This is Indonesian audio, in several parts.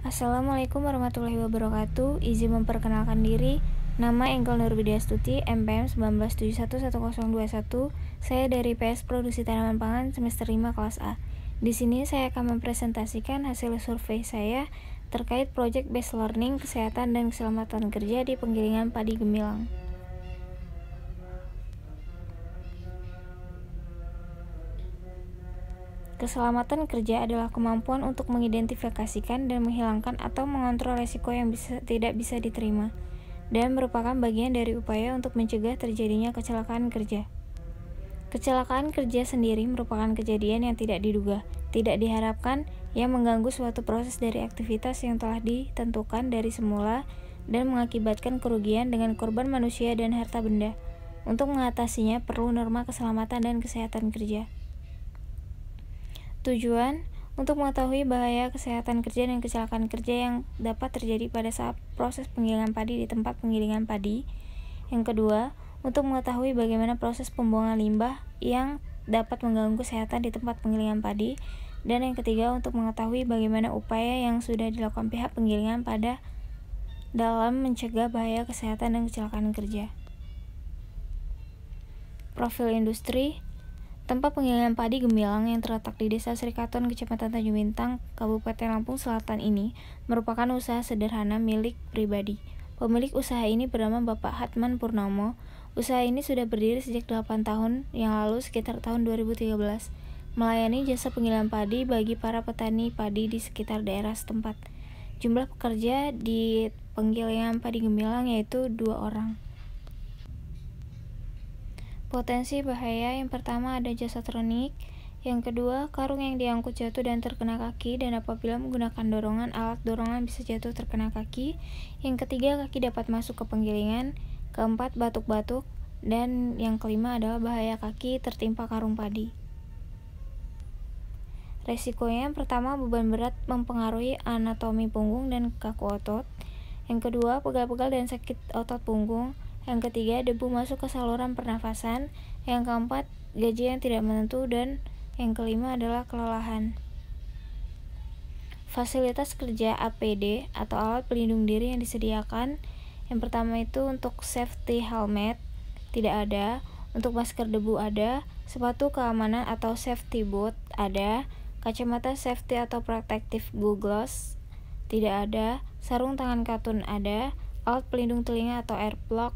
Assalamualaikum warahmatullahi wabarakatuh. Izin memperkenalkan diri. Nama Engkel Nurwidiastuti, MPM 19711021. Saya dari PS Produksi Tanaman Pangan semester 5 kelas A. Di sini saya akan mempresentasikan hasil survei saya terkait Project Based Learning Kesehatan dan Keselamatan Kerja di Penggilingan Padi Gemilang. Keselamatan kerja adalah kemampuan untuk mengidentifikasikan dan menghilangkan atau mengontrol resiko yang tidak bisa diterima, dan merupakan bagian dari upaya untuk mencegah terjadinya kecelakaan kerja. Kecelakaan kerja sendiri merupakan kejadian yang tidak diduga, tidak diharapkan, yang mengganggu suatu proses dari aktivitas yang telah ditentukan dari semula dan mengakibatkan kerugian dengan korban manusia dan harta benda. Untuk mengatasinya perlu norma keselamatan dan kesehatan kerja. Tujuan untuk mengetahui bahaya kesehatan kerja dan kecelakaan kerja yang dapat terjadi pada saat proses penggilingan padi di tempat penggilingan padi. Yang kedua, untuk mengetahui bagaimana proses pembuangan limbah yang dapat mengganggu kesehatan di tempat penggilingan padi. Dan yang ketiga, untuk mengetahui bagaimana upaya yang sudah dilakukan pihak penggilingan pada dalam mencegah bahaya kesehatan dan kecelakaan kerja. Profil industri. Tempat penggilingan padi Gemilang yang terletak di Desa Srikaton, Kecamatan Tanjung Bintang, Kabupaten Lampung Selatan ini merupakan usaha sederhana milik pribadi. Pemilik usaha ini bernama Bapak Hatman Purnomo. Usaha ini sudah berdiri sejak 8 tahun yang lalu, sekitar tahun 2013, melayani jasa penggilingan padi bagi para petani padi di sekitar daerah setempat. Jumlah pekerja di penggilingan padi Gemilang yaitu 2 orang. Potensi bahaya yang pertama ada jasatronik, yang kedua karung yang diangkut jatuh dan terkena kaki, dan apabila menggunakan dorongan, alat dorongan bisa jatuh terkena kaki. Yang ketiga, kaki dapat masuk ke penggilingan. Keempat, batuk-batuk, dan yang kelima adalah bahaya kaki tertimpa karung padi. Resikonya yang pertama, beban berat mempengaruhi anatomi punggung dan kaku otot. Yang kedua, pegal-pegal dan sakit otot punggung. Yang ketiga, debu masuk ke saluran pernafasan. Yang keempat, gaji yang tidak menentu. Dan yang kelima adalah kelelahan. Fasilitas kerja APD atau alat pelindung diri yang disediakan. Yang pertama itu untuk safety helmet tidak ada, untuk masker debu ada, sepatu keamanan atau safety boot ada, kacamata safety atau protective goggles tidak ada, sarung tangan katun ada, alat pelindung telinga atau earplug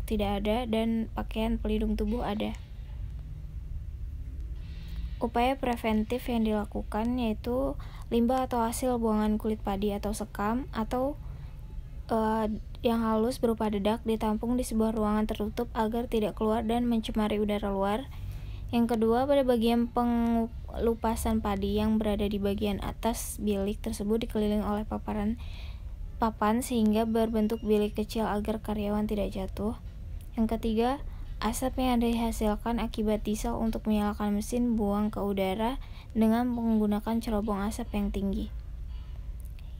tidak ada, dan pakaian pelindung tubuh ada. Upaya preventif yang dilakukan yaitu limbah atau hasil buangan kulit padi atau sekam atau yang halus berupa dedak ditampung di sebuah ruangan tertutup agar tidak keluar dan mencemari udara luar. Yang kedua, pada bagian pengelupasan padi yang berada di bagian atas bilik tersebut dikelilingi oleh papan sehingga berbentuk bilik kecil agar karyawan tidak jatuh. Yang ketiga, asap yang dihasilkan akibat diesel untuk menyalakan mesin buang ke udara dengan menggunakan cerobong asap yang tinggi.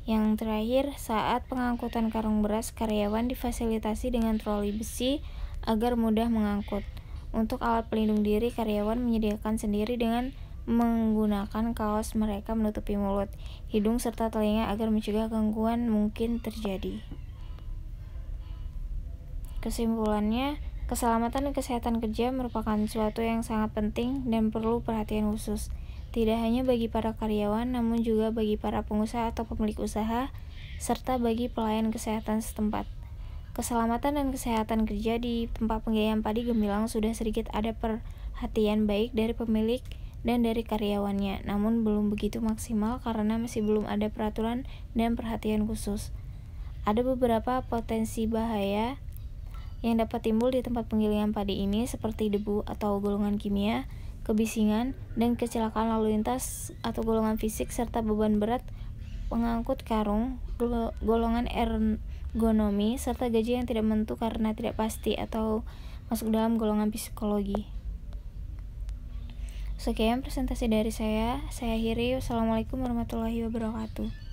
Yang terakhir, saat pengangkutan karung beras, karyawan difasilitasi dengan troli besi agar mudah mengangkut. Untuk alat pelindung diri, karyawan menyediakan sendiri dengan menggunakan kaos mereka menutupi mulut, hidung, serta telinga agar mencegah gangguan mungkin terjadi. Kesimpulannya, keselamatan dan kesehatan kerja merupakan suatu yang sangat penting dan perlu perhatian khusus, tidak hanya bagi para karyawan, namun juga bagi para pengusaha atau pemilik usaha, serta bagi pelayan kesehatan setempat. Keselamatan dan kesehatan kerja di tempat penggilingan padi Gemilang sudah sedikit ada perhatian baik dari pemilik dan dari karyawannya, namun belum begitu maksimal karena masih belum ada peraturan dan perhatian khusus. Ada beberapa potensi bahaya yang dapat timbul di tempat penggilingan padi ini seperti debu atau golongan kimia, kebisingan, dan kecelakaan lalu lintas atau golongan fisik, serta beban berat pengangkut karung, golongan ergonomi, serta gaji yang tidak menentu karena tidak pasti atau masuk dalam golongan psikologi. Sekian presentasi dari saya akhiri. Wassalamualaikum warahmatullahi wabarakatuh.